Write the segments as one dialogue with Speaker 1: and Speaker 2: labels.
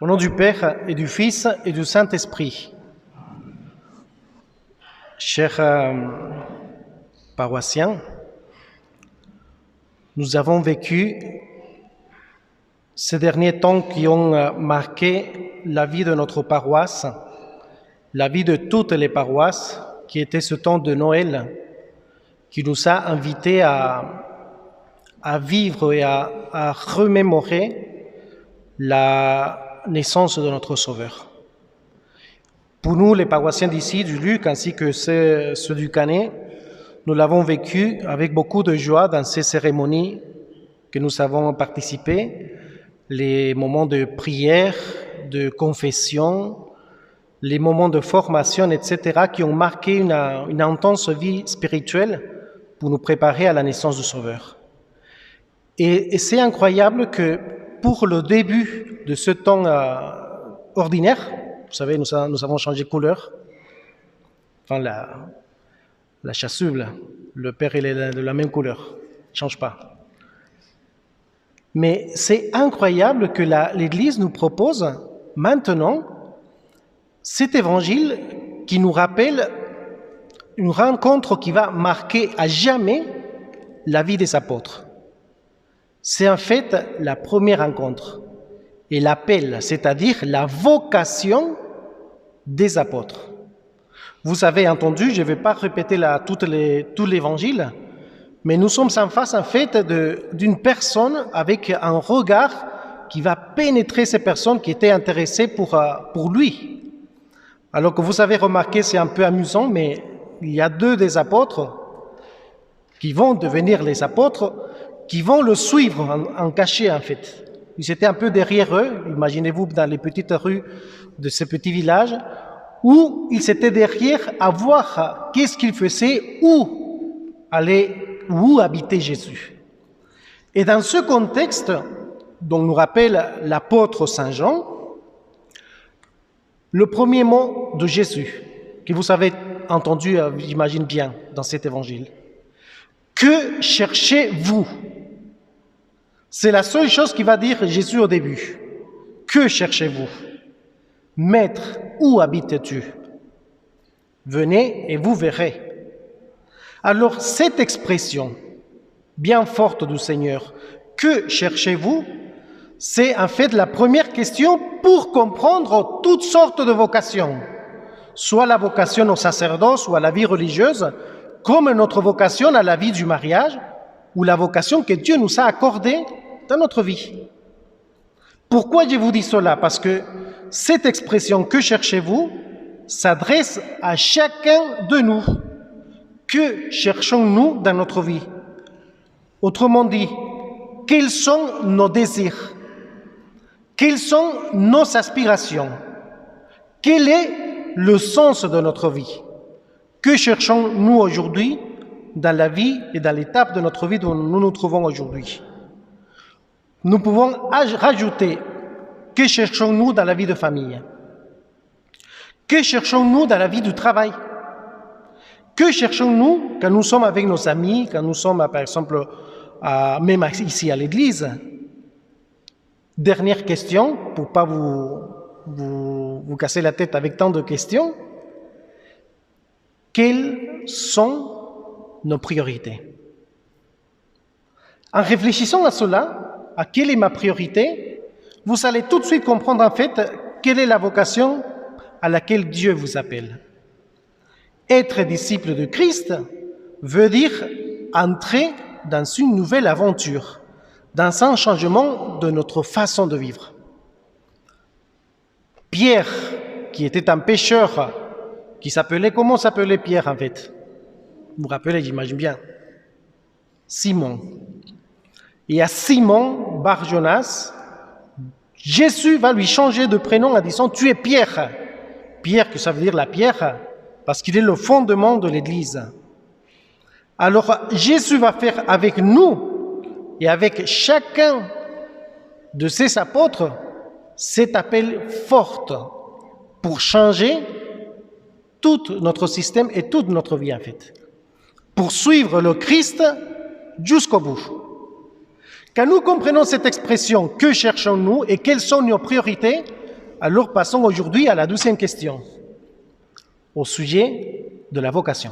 Speaker 1: Au nom du Père et du Fils et du Saint-Esprit. Chers paroissiens, nous avons vécu ces derniers temps qui ont marqué la vie de notre paroisse, la vie de toutes les paroisses, qui était ce temps de Noël, qui nous a invités à vivre et à remémorer la naissance de notre Sauveur. Pour nous, les paroissiens d'ici, du Luc, ainsi que ceux du Canet, nous l'avons vécu avec beaucoup de joie dans ces cérémonies que nous avons participé, les moments de prière, de confession, les moments de formation, etc., qui ont marqué une intense vie spirituelle pour nous préparer à la naissance du Sauveur. Et c'est incroyable que pour le début de ce temps ordinaire, vous savez, nous avons changé de couleur, enfin la chasuble, le Père il est de la même couleur, il ne change pas. Mais c'est incroyable que l'Église nous propose maintenant cet évangile qui nous rappelle une rencontre qui va marquer à jamais la vie des apôtres. C'est en fait la première rencontre et l'appel, c'est-à-dire la vocation des apôtres. Vous avez entendu, je ne vais pas répéter tout l'évangile, mais nous sommes en face en fait d'une personne avec un regard qui va pénétrer ces personnes qui étaient intéressées pour lui. Alors que vous avez remarqué, c'est un peu amusant, mais il y a deux des apôtres qui vont devenir les apôtres, qui vont le suivre en cachet en fait. Ils étaient un peu derrière eux, imaginez-vous dans les petites rues de ces petits villages, où ils étaient derrière à voir qu'est-ce qu'ils faisaient, où habitait Jésus. Et dans ce contexte, dont nous rappelle l'apôtre Saint Jean, le premier mot de Jésus, que vous avez entendu, j'imagine bien, dans cet évangile. Que cherchez-vous ? C'est la seule chose qu'il va dire Jésus au début. Que cherchez-vous ? Maître, où habites-tu ? Venez et vous verrez. Alors cette expression bien forte du Seigneur, que cherchez-vous ? C'est en fait la première question pour comprendre toutes sortes de vocations, soit la vocation au sacerdoce ou à la vie religieuse, comme notre vocation à la vie du mariage, ou la vocation que Dieu nous a accordée dans notre vie. Pourquoi je vous dis cela ? Parce que cette expression « que cherchez-vous » s'adresse à chacun de nous. Que cherchons-nous dans notre vie ? Autrement dit, quels sont nos désirs ? Quelles sont nos aspirations ? Quel est le sens de notre vie ? Que cherchons-nous aujourd'hui dans la vie et dans l'étape de notre vie dont nous nous trouvons aujourd'hui ? Nous pouvons rajouter que cherchons-nous dans la vie de famille ? Que cherchons-nous dans la vie du travail ? Que cherchons-nous quand nous sommes avec nos amis, quand nous sommes, par exemple, même ici à l'église ? Dernière question, pour ne pas vous casser la tête avec tant de questions. Quelles sont nos priorités ? En réfléchissant à cela, à quelle est ma priorité, vous allez tout de suite comprendre en fait quelle est la vocation à laquelle Dieu vous appelle. Être disciple de Christ veut dire entrer dans une nouvelle aventure, dans un changement de notre façon de vivre. Pierre, qui était un pécheur, comment s'appelait Pierre en fait ? Vous vous rappelez, j'imagine bien. Simon. Et à Simon Bar-Jonas, Jésus va lui changer de prénom en disant « Tu es Pierre ». Pierre, que ça veut dire la pierre, parce qu'il est le fondement de l'Église. Alors Jésus va faire avec nous et avec chacun de ses apôtres cet appel fort pour changer tout notre système et toute notre vie en fait. Pour suivre le Christ jusqu'au bout. Quand nous comprenons cette expression « que cherchons-nous » et quelles sont nos priorités, Alors passons aujourd'hui à la 12e question, au sujet de la vocation.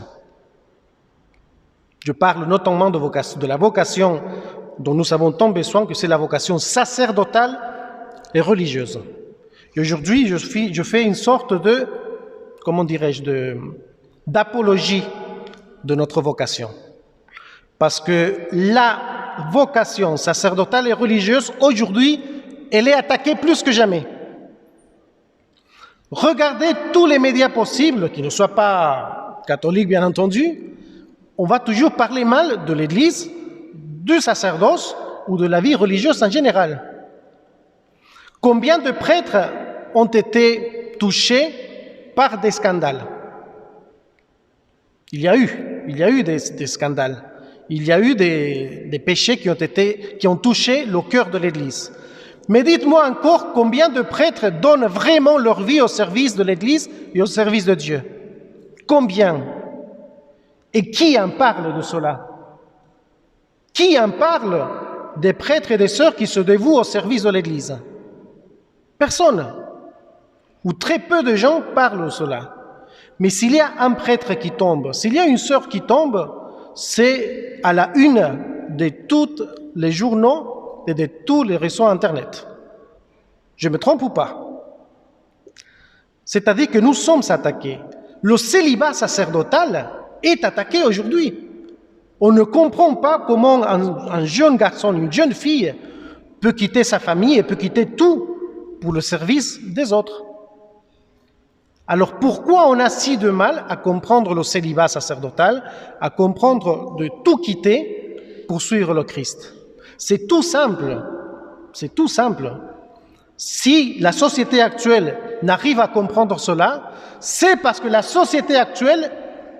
Speaker 1: Je parle notamment de la vocation dont nous avons tant besoin, que c'est la vocation sacerdotale et religieuse. Et aujourd'hui, je fais une sorte de, comment dirais-je, d'apologie de notre vocation. Parce que la vocation sacerdotale et religieuse, aujourd'hui, elle est attaquée plus que jamais. Regardez tous les médias possibles, qui ne soient pas catholiques bien entendu, on va toujours parler mal de l'Église, du sacerdoce ou de la vie religieuse en général. Combien de prêtres ont été touchés par des scandales? Il y a eu des scandales. Il y a eu des péchés qui ont touché le cœur de l'Église. Mais dites-moi encore combien de prêtres donnent vraiment leur vie au service de l'Église et au service de Dieu? Combien? Et qui en parle de cela? Qui en parle des prêtres et des sœurs qui se dévouent au service de l'Église? Personne. Ou très peu de gens parlent de cela. Mais s'il y a un prêtre qui tombe, s'il y a une sœur qui tombe, c'est à la une de tous les journaux et de tous les réseaux Internet. Je me trompe ou pas? C'est-à-dire que nous sommes attaqués. Le célibat sacerdotal est attaqué aujourd'hui. On ne comprend pas comment un jeune garçon, une jeune fille peut quitter sa famille et peut quitter tout pour le service des autres. Alors pourquoi on a si de mal à comprendre le célibat sacerdotal, à comprendre de tout quitter pour suivre le Christ? C'est tout simple. C'est tout simple. Si la société actuelle n'arrive à comprendre cela, c'est parce que la société actuelle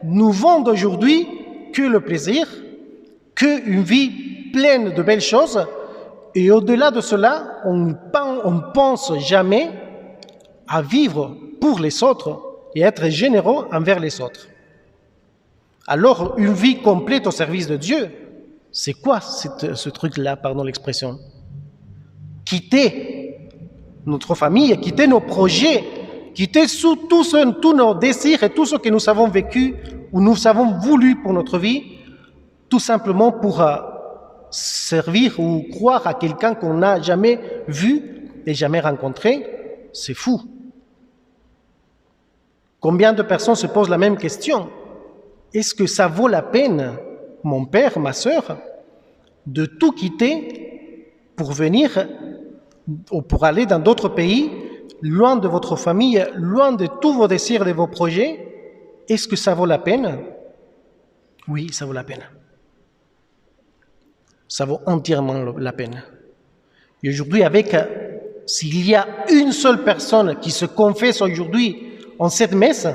Speaker 1: nous vend aujourd'hui que le plaisir, qu'une vie pleine de belles choses, et au-delà de cela, on ne pense jamais à vivre pour les autres et être généreux envers les autres. Alors, une vie complète au service de Dieu, c'est quoi ce truc-là, pardon l'expression? Quitter notre famille, quitter nos projets, quitter tous nos désirs et tout ce que nous avons vécu ou nous avons voulu pour notre vie, tout simplement pour servir ou croire à quelqu'un qu'on n'a jamais vu et jamais rencontré, c'est fou. Combien de personnes se posent la même question? Est-ce que ça vaut la peine, mon père, ma sœur, de tout quitter pour venir ou pour aller dans d'autres pays, loin de votre famille, loin de tous vos désirs et de vos projets? Est-ce que ça vaut la peine? Oui, ça vaut la peine. Ça vaut entièrement la peine. Et aujourd'hui, s'il y a une seule personne qui se confesse aujourd'hui en cette messe,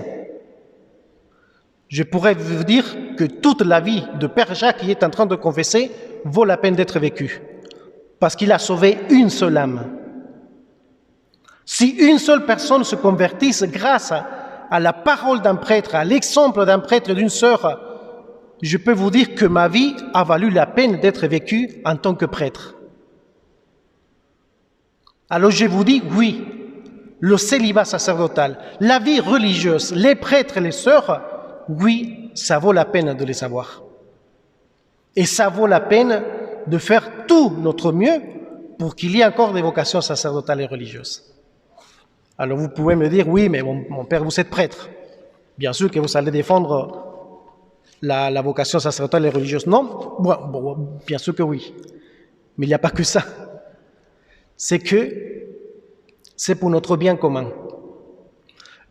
Speaker 1: je pourrais vous dire que toute la vie de Père Jacques qui est en train de confesser vaut la peine d'être vécue, parce qu'il a sauvé une seule âme. Si une seule personne se convertisse grâce à la parole d'un prêtre, à l'exemple d'un prêtre et d'une sœur, je peux vous dire que ma vie a valu la peine d'être vécue en tant que prêtre. Alors je vous dis, oui, le célibat sacerdotal, la vie religieuse, les prêtres et les sœurs, oui, ça vaut la peine de les savoir. Et ça vaut la peine de faire tout notre mieux pour qu'il y ait encore des vocations sacerdotales et religieuses. Alors vous pouvez me dire, oui, mais mon père, vous êtes prêtre. Bien sûr que vous allez défendre la vocation sacerdotale et religieuse. Non, bon, bien sûr que oui. Mais il n'y a pas que ça. C'est pour notre bien commun.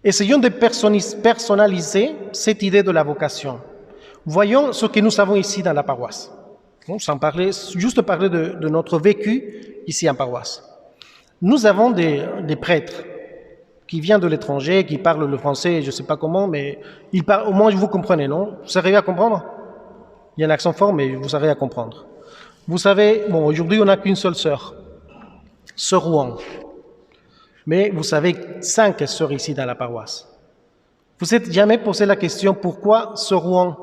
Speaker 1: Essayons de personnaliser cette idée de la vocation. Voyons ce que nous avons ici dans la paroisse. Bon, juste parler de notre vécu ici en paroisse. Nous avons des prêtres qui viennent de l'étranger, qui parlent le français, je ne sais pas comment, mais au moins vous comprenez, non? Vous arrivez à comprendre? Il y a un accent fort, mais vous arrivez à comprendre. Vous savez, aujourd'hui on n'a qu'une seule sœur, sœur Rouen. Mais vous savez, 5 sœurs ici dans la paroisse. Vous n'êtes jamais posé la question pourquoi sœur Rouen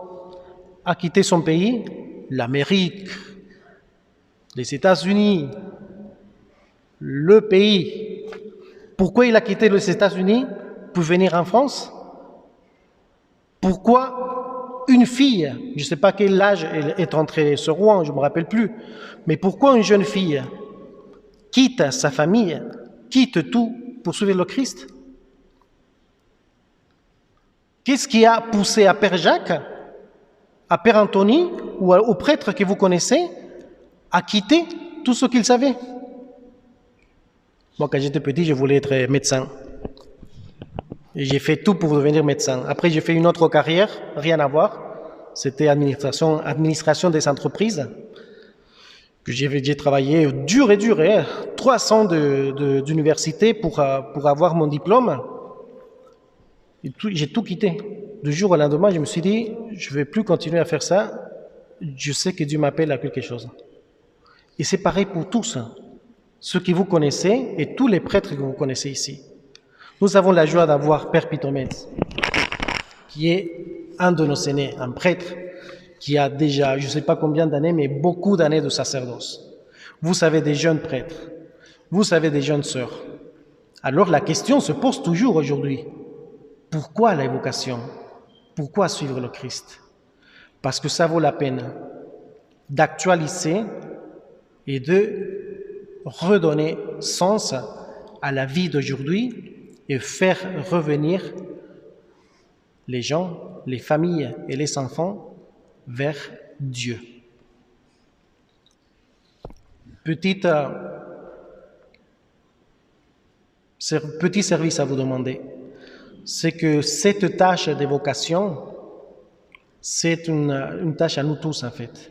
Speaker 1: a quitté son pays, l'Amérique, les États-Unis, le pays, Pourquoi il a quitté les États-Unis pour venir en France? Pourquoi une fille, je ne sais pas quel âge elle est entrée sur Rouen, je ne me rappelle plus, mais pourquoi une jeune fille quitte sa famille, quitte tout pour suivre le Christ? Qu'est-ce qui a poussé à Père Jacques, à Père Anthony ou au prêtre que vous connaissez à quitter tout ce qu'il savait? Moi, quand j'étais petit, je voulais être médecin. Et j'ai fait tout pour devenir médecin. Après, j'ai fait une autre carrière, rien à voir. C'était administration des entreprises. Que j'ai travaillé dur et dur, 3 ans d'université pour avoir mon diplôme. J'ai tout quitté. Du jour au lendemain, je me suis dit, je ne vais plus continuer à faire ça. Je sais que Dieu m'appelle à quelque chose. Et c'est pareil pour tous, ceux que vous connaissez et tous les prêtres que vous connaissez ici. Nous avons la joie d'avoir Père Pitomède, qui est un de nos aînés, un prêtre, qui a déjà, je ne sais pas combien d'années, mais beaucoup d'années de sacerdoce. Vous savez des jeunes prêtres, vous savez des jeunes sœurs. Alors la question se pose toujours aujourd'hui. Pourquoi la vocation? Pourquoi suivre le Christ? Parce que ça vaut la peine d'actualiser et de redonner sens à la vie d'aujourd'hui et faire revenir les gens, les familles et les enfants vers Dieu. Petit service à vous demander, c'est que cette tâche d'évocation, c'est une tâche à nous tous en fait.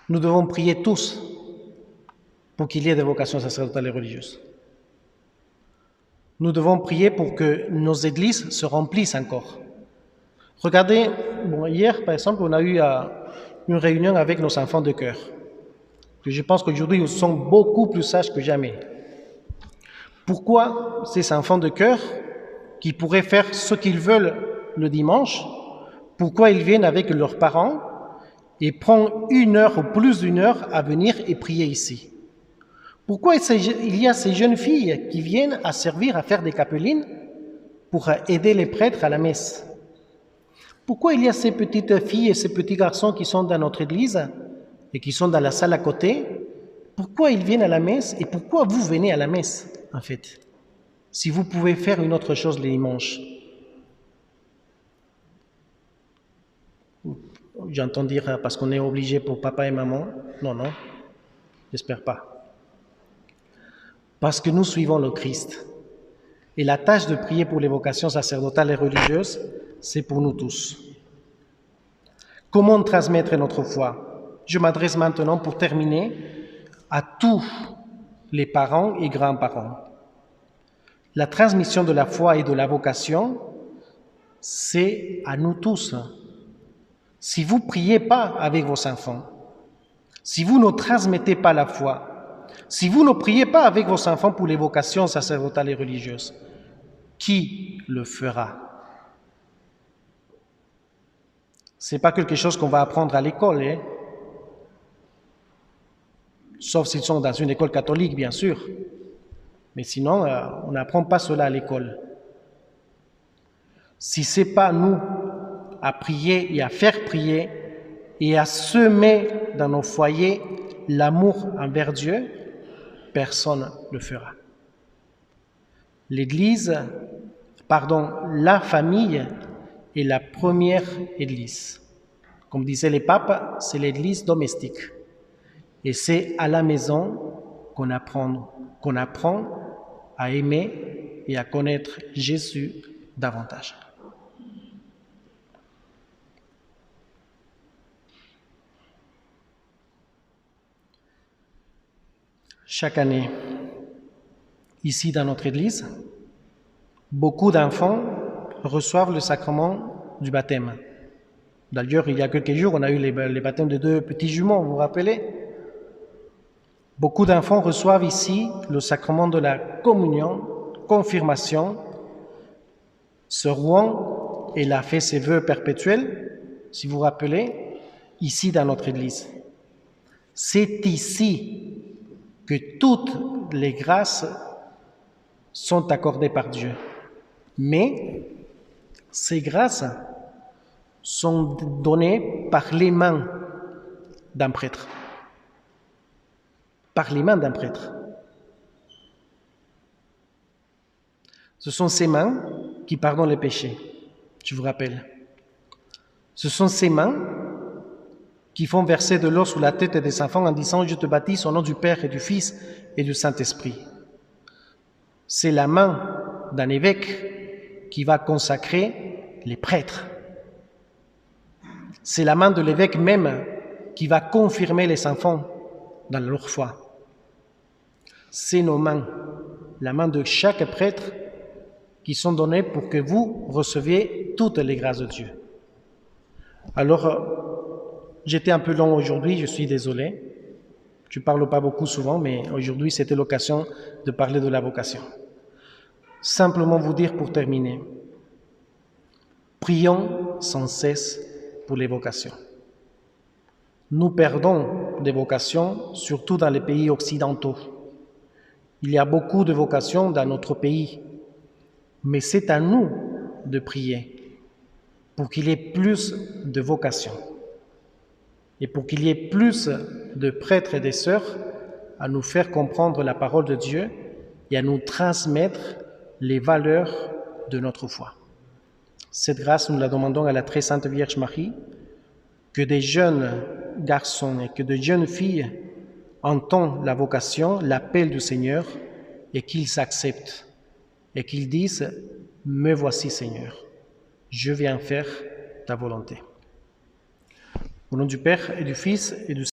Speaker 1: Nous devons prier tous pour qu'il y ait des vocations sacerdotales et religieuses. Nous devons prier pour que nos églises se remplissent encore. Regardez, hier par exemple, on a eu une réunion avec nos enfants de chœur. Je pense qu'aujourd'hui, ils sont beaucoup plus sages que jamais. Pourquoi ces enfants de chœur, qui pourraient faire ce qu'ils veulent le dimanche, pourquoi ils viennent avec leurs parents et prennent 1 heure ou plus d'1 heure à venir et prier ici? Pourquoi il y a ces jeunes filles qui viennent à servir, à faire des capellines pour aider les prêtres à la messe? Pourquoi il y a ces petites filles et ces petits garçons qui sont dans notre église et qui sont dans la salle à côté? Pourquoi ils viennent à la messe et pourquoi vous venez à la messe, en fait, si vous pouvez faire une autre chose les dimanches? J'entends dire parce qu'on est obligé pour papa et maman. Non, j'espère pas. Parce que nous suivons le Christ. Et la tâche de prier pour les vocations sacerdotales et religieuses, c'est pour nous tous. Comment transmettre notre foi? Je m'adresse maintenant, pour terminer, à tous les parents et grands-parents. La transmission de la foi et de la vocation, c'est à nous tous. Si vous ne priez pas avec vos enfants, si vous ne transmettez pas la foi, si vous ne priez pas avec vos enfants pour les vocations sacerdotales et religieuses, qui le fera? Ce n'est pas quelque chose qu'on va apprendre à l'école, sauf s'ils sont dans une école catholique, bien sûr. Mais sinon, on n'apprend pas cela à l'école. Si ce n'est pas nous à prier et à faire prier et à semer dans nos foyers l'amour envers Dieu, personne ne le fera. La famille est la première église. Comme disaient les papes, c'est l'église domestique. Et c'est à la maison qu'on apprend à aimer et à connaître Jésus davantage. Chaque année, ici dans notre église, beaucoup d'enfants reçoivent le sacrement du baptême. D'ailleurs, il y a quelques jours, on a eu les baptêmes de 2 petits jumeaux, vous vous rappelez? Beaucoup d'enfants reçoivent ici le sacrement de la communion, confirmation. Sœur Rouen, elle a fait ses vœux perpétuels, si vous vous rappelez, ici dans notre église. C'est ici que toutes les grâces sont accordées par Dieu. Mais ces grâces sont données par les mains d'un prêtre. Par les mains d'un prêtre. Ce sont ces mains qui pardonnent les péchés, je vous rappelle. Ce sont ces mains qui font verser de l'eau sous la tête des enfants en disant « Je te baptise au nom du Père et du Fils et du Saint-Esprit ». C'est la main d'un évêque qui va consacrer les prêtres. C'est la main de l'évêque même qui va confirmer les enfants dans leur foi. C'est nos mains, la main de chaque prêtre, qui sont données pour que vous receviez toutes les grâces de Dieu. Alors, j'étais un peu long aujourd'hui, je suis désolé. Je ne parle pas beaucoup souvent, mais aujourd'hui, c'était l'occasion de parler de la vocation. Simplement vous dire pour terminer, prions sans cesse pour les vocations. Nous perdons des vocations, surtout dans les pays occidentaux. Il y a beaucoup de vocations dans notre pays, mais c'est à nous de prier pour qu'il y ait plus de vocations et pour qu'il y ait plus de prêtres et de sœurs à nous faire comprendre la parole de Dieu et à nous transmettre les valeurs de notre foi. Cette grâce, nous la demandons à la très sainte Vierge Marie, que des jeunes garçons et que des jeunes filles entendent la vocation, l'appel du Seigneur, et qu'ils acceptent, et qu'ils disent « Me voici Seigneur, je viens faire ta volonté ». Au nom du Père et du Fils et du